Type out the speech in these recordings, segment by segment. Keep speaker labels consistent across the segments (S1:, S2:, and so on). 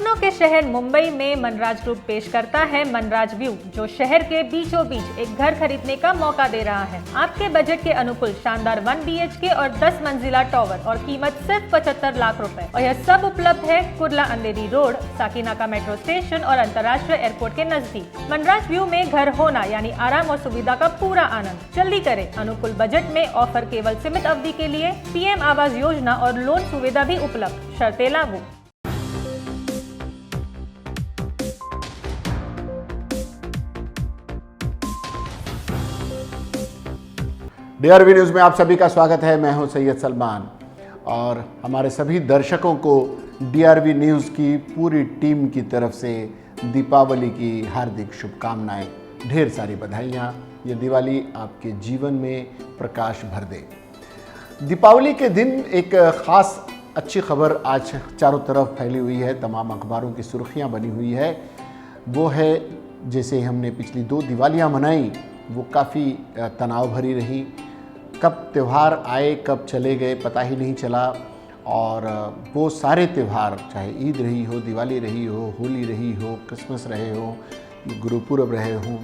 S1: सपनों के शहर मुंबई में मनराज ग्रुप पेश करता है मनराज व्यू, जो शहर के बीचों बीच एक घर खरीदने का मौका दे रहा है। आपके बजट के अनुकूल शानदार 1 BHK और 10 मंजिला टॉवर और कीमत सिर्फ 75 लाख रुपए। और यह सब उपलब्ध है कुर्ला अंधेरी रोड, साकीनाका मेट्रो स्टेशन और अंतर्राष्ट्रीय एयरपोर्ट के नजदीक। मनराज व्यू में घर होना यानी आराम और सुविधा का पूरा आनंद। जल्दी करें, अनुकूल बजट में ऑफर केवल सीमित अवधि के लिए। PM आवास योजना और लोन सुविधा भी उपलब्ध, शर्तें लागू।
S2: DRV न्यूज़ में आप सभी का स्वागत है। मैं हूं सैयद सलमान और हमारे सभी दर्शकों को DRV न्यूज़ की पूरी टीम की तरफ से दीपावली की हार्दिक शुभकामनाएं, ढेर सारी बधाइयां। ये दिवाली आपके जीवन में प्रकाश भर दे। दीपावली के दिन एक ख़ास अच्छी खबर आज चारों तरफ फैली हुई है, तमाम अखबारों की सुर्खियां बनी हुई है। वो है, जैसे हमने पिछली 2 दिवालियां मनाई वो काफ़ी तनाव भरी रही। कब त्यौहार आए कब चले गए पता ही नहीं चला। और वो सारे त्यौहार, चाहे ईद रही हो, दिवाली रही हो, होली रही हो, क्रिसमस रहे हो, गुरुपुरब रहे हों,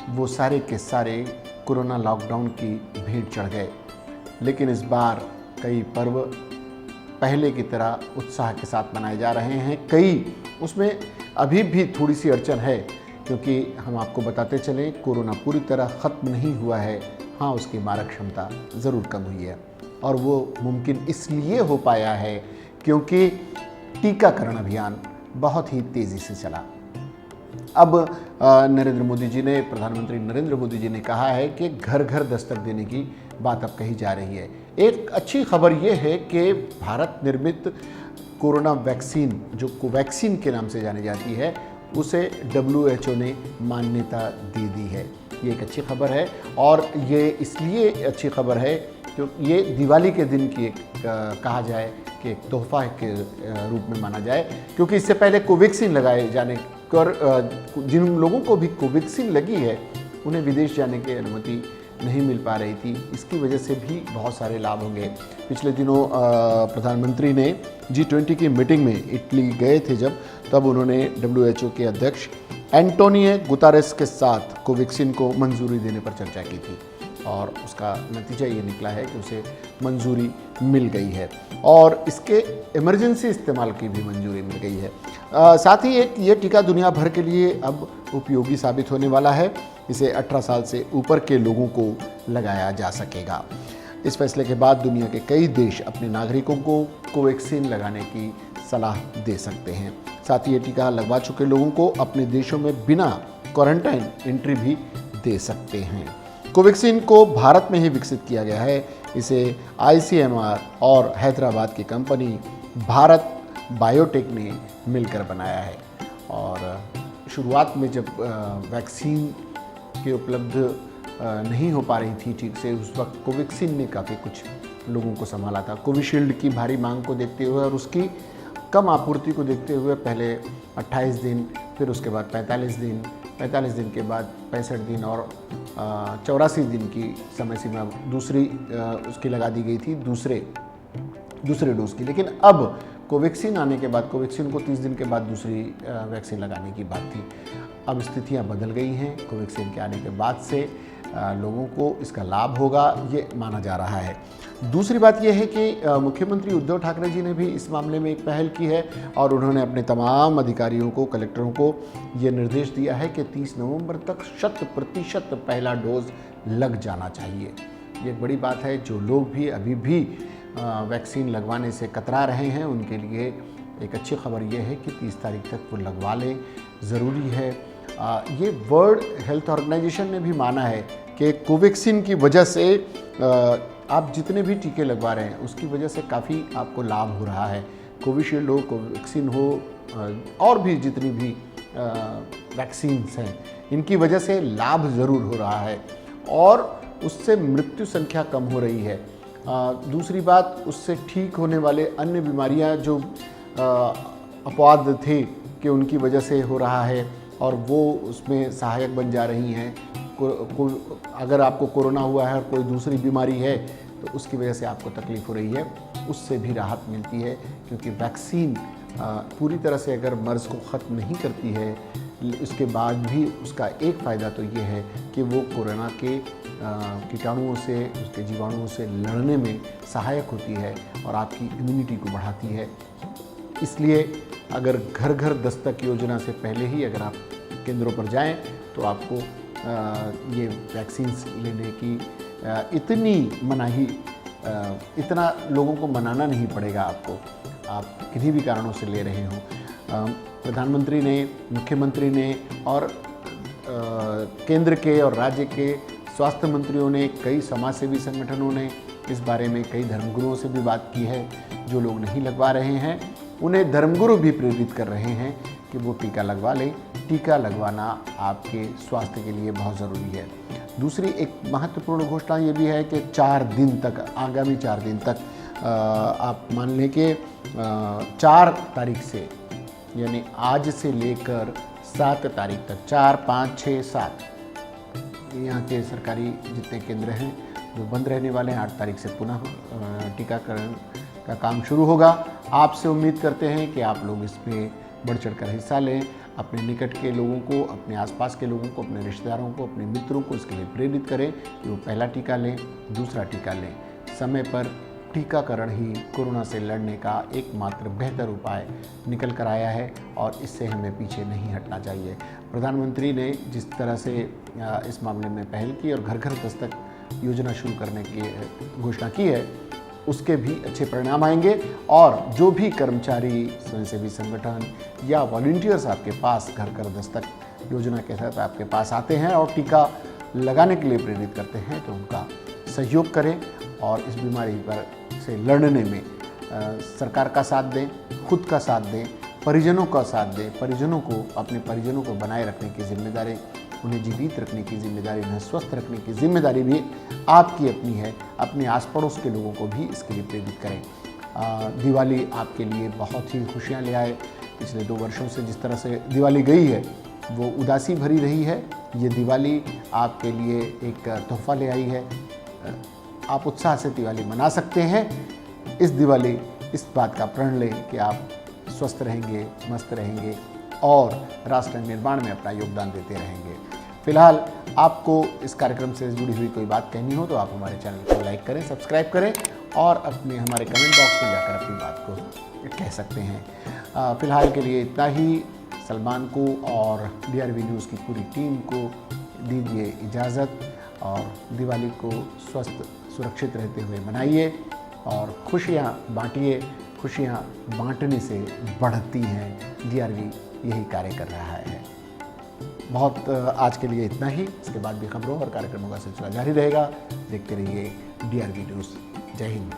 S2: वो सारे के सारे कोरोना लॉकडाउन की भीड़ चढ़ गए। लेकिन इस बार कई पर्व पहले की तरह उत्साह के साथ मनाए जा रहे हैं। कई उसमें अभी भी थोड़ी सी अड़चन है, क्योंकि हम आपको बताते चलें कोरोना पूरी तरह ख़त्म नहीं हुआ है। हाँ, उसकी मारक क्षमता ज़रूर कम हुई है और वो मुमकिन इसलिए हो पाया है क्योंकि टीकाकरण अभियान बहुत ही तेज़ी से चला। अब नरेंद्र मोदी जी ने, प्रधानमंत्री नरेंद्र मोदी जी ने कहा है कि घर घर दस्तक देने की बात अब कही जा रही है। एक अच्छी खबर ये है कि भारत निर्मित कोरोना वैक्सीन, जो कोवैक्सीन के नाम से जानी जाती है, उसे WHO ने मान्यता दे दी है। ये एक अच्छी खबर है और ये इसलिए अच्छी खबर है क्योंकि ये दिवाली के दिन की एक कहा जाए कि एक तोहफा के रूप में माना जाए, क्योंकि इससे पहले कोवैक्सीन लगाए जाने पर जिन लोगों को भी कोवैक्सीन लगी है उन्हें विदेश जाने की अनुमति नहीं मिल पा रही थी। इसकी वजह से भी बहुत सारे लाभ होंगे। पिछले दिनों प्रधानमंत्री ने G20 की मीटिंग में इटली गए थे जब, तब उन्होंने WHO के अध्यक्ष एंटोनियो गुतेरेस के साथ कोवैक्सीन को मंजूरी देने पर चर्चा की थी और उसका नतीजा ये निकला है कि उसे मंजूरी मिल गई है और इसके इमरजेंसी इस्तेमाल की भी मंजूरी मिल गई है। साथ ही ये टीका दुनिया भर के लिए अब उपयोगी साबित होने वाला है। इसे 18 साल से ऊपर के लोगों को लगाया जा सकेगा। इस फैसले के बाद दुनिया के कई देश अपने नागरिकों को कोवैक्सीन लगाने की सलाह दे सकते हैं। साथ ही ये टीका लगवा चुके लोगों को अपने देशों में बिना क्वारंटाइन एंट्री भी दे सकते हैं। कोवैक्सीन को भारत में ही विकसित किया गया है। इसे ICMR और हैदराबाद की कंपनी भारत बायोटेक ने मिलकर बनाया है। और शुरुआत में जब वैक्सीन की उपलब्ध नहीं हो पा रही थी ठीक से, उस वक्त कोवैक्सीन ने काफ़ी कुछ लोगों को संभाला था। कोविशील्ड की भारी मांग को देखते हुए और उसकी कम आपूर्ति को देखते हुए पहले 28 दिन, फिर उसके बाद 45 दिन, 45 दिन के बाद 65 दिन और 84 दिन की समय सीमा दूसरी उसकी लगा दी गई थी दूसरे डोज की। लेकिन अब कोवैक्सीन आने के बाद, कोवैक्सीन को 30 दिन के बाद दूसरी वैक्सीन लगाने की बात थी। अब स्थितियां बदल गई हैं। कोवैक्सीन के आने के बाद से लोगों को इसका लाभ होगा, ये माना जा रहा है। दूसरी बात यह है कि मुख्यमंत्री उद्धव ठाकरे जी ने भी इस मामले में एक पहल की है और उन्होंने अपने तमाम अधिकारियों को, कलेक्टरों को ये निर्देश दिया है कि 30 नवंबर तक 100% पहला डोज लग जाना चाहिए। ये एक बड़ी बात है। जो लोग भी अभी भी वैक्सीन लगवाने से कतरा रहे हैं उनके लिए एक अच्छी खबर यह है कि 30 तारीख तक वो लगवा लें, ज़रूरी है। ये वर्ल्ड हेल्थ ऑर्गेनाइजेशन ने भी माना है कि कोवैक्सीन की वजह से आप जितने भी टीके लगवा रहे हैं उसकी वजह से काफ़ी आपको लाभ हो रहा है। कोविशील्ड हो, कोवैक्सीन हो और भी जितनी भी वैक्सीन्स हैं, इनकी वजह से लाभ ज़रूर हो रहा है और उससे मृत्यु संख्या कम हो रही है। दूसरी बात, उससे ठीक होने वाले अन्य बीमारियां जो अपवाद थे कि उनकी वजह से हो रहा है और वो उसमें सहायक बन जा रही हैं। अगर आपको कोरोना हुआ है और कोई दूसरी बीमारी है तो उसकी वजह से आपको तकलीफ़ हो रही है, उससे भी राहत मिलती है क्योंकि वैक्सीन पूरी तरह से अगर मर्ज़ को ख़त्म नहीं करती है, उसके बाद भी उसका एक फ़ायदा तो ये है कि वो कोरोना के कीटाणुओं से, उसके जीवाणुओं से लड़ने में सहायक होती है और आपकी इम्यूनिटी को बढ़ाती है। इसलिए अगर घर घर दस्तक योजना से पहले ही अगर आप केंद्रों पर जाएं तो आपको ये वैक्सीन्स लेने की इतना लोगों को मनाना नहीं पड़ेगा आपको, आप किन्हीं भी कारणों से ले रहे हों। प्रधानमंत्री ने, मुख्यमंत्री ने और केंद्र के और राज्य के स्वास्थ्य मंत्रियों ने, कई समाजसेवी संगठनों ने इस बारे में कई धर्मगुरुओं से भी बात की है। जो लोग नहीं लगवा रहे हैं उन्हें धर्मगुरु भी प्रेरित कर रहे हैं कि वो टीका लगवा लें। टीका लगवाना आपके स्वास्थ्य के लिए बहुत ज़रूरी है। दूसरी एक महत्वपूर्ण घोषणा ये भी है कि 4 दिन तक, आगामी 4 दिन तक आप मान लें कि 4 तारीख से, यानी आज से लेकर 7 तारीख तक, 4, 5, 6, 7 यहाँ के सरकारी जितने केंद्र हैं जो बंद रहने वाले हैं, 8 तारीख से पुनः टीकाकरण का काम शुरू होगा। आपसे उम्मीद करते हैं कि आप लोग इसमें बढ़ चढ़कर हिस्सा लें, अपने निकट के लोगों को, अपने आसपास के लोगों को, अपने रिश्तेदारों को, अपने मित्रों को इसके लिए प्रेरित करें कि वो पहला टीका लें, दूसरा टीका लें। समय पर टीकाकरण ही कोरोना से लड़ने का एकमात्र बेहतर उपाय निकल कर आया है और इससे हमें पीछे नहीं हटना चाहिए। प्रधानमंत्री ने जिस तरह से इस मामले में पहल की और घर घर दस्तक योजना शुरू करने की घोषणा की है, उसके भी अच्छे परिणाम आएंगे। और जो भी कर्मचारी, स्वयंसेवी संगठन या वॉलंटियर्स आपके पास घर घर दस्तक योजना के तहत आपके पास आते हैं और टीका लगाने के लिए प्रेरित करते हैं, तो उनका सहयोग करें और इस बीमारी पर से लड़ने में सरकार का साथ दें, खुद का साथ दें, परिजनों का साथ दें। परिजनों को, अपने परिजनों को बनाए रखने की जिम्मेदारी, उन्हें जीवित रखने की जिम्मेदारी, उन्हें स्वस्थ रखने की जिम्मेदारी भी आपकी अपनी है। अपने आस पड़ोस के लोगों को भी इसके लिए प्रेरित करें। दिवाली आपके लिए बहुत ही खुशियाँ ले आए। पिछले 2 वर्षों से जिस तरह से दिवाली गई है वो उदासी भरी रही है। ये दिवाली आपके लिए एक तोहफा ले आई है। आप उत्साह से दिवाली मना सकते हैं। इस दिवाली इस बात का प्रण लें कि आप स्वस्थ रहेंगे, मस्त रहेंगे और राष्ट्र निर्माण में अपना योगदान देते रहेंगे। फिलहाल आपको इस कार्यक्रम से जुड़ी हुई कोई बात कहनी हो तो आप हमारे चैनल को लाइक करें, सब्सक्राइब करें और अपने हमारे कमेंट बॉक्स में जाकर अपनी बात को कह सकते हैं। फिलहाल के लिए इतना ही। सलमान को और DRV न्यूज़ की पूरी टीम को दीजिए इजाज़त और दिवाली को स्वस्थ, सुरक्षित रहते हुए मनाइए और खुशियाँ बांटिए। खुशियाँ बांटने से बढ़ती हैं। DRV यही कार्य कर रहा है। बहुत आज के लिए इतना ही। इसके बाद भी खबरों और कार्यक्रमों का सिलसिला जारी रहेगा। देखते रहिए DRV न्यूज़। जय हिंद।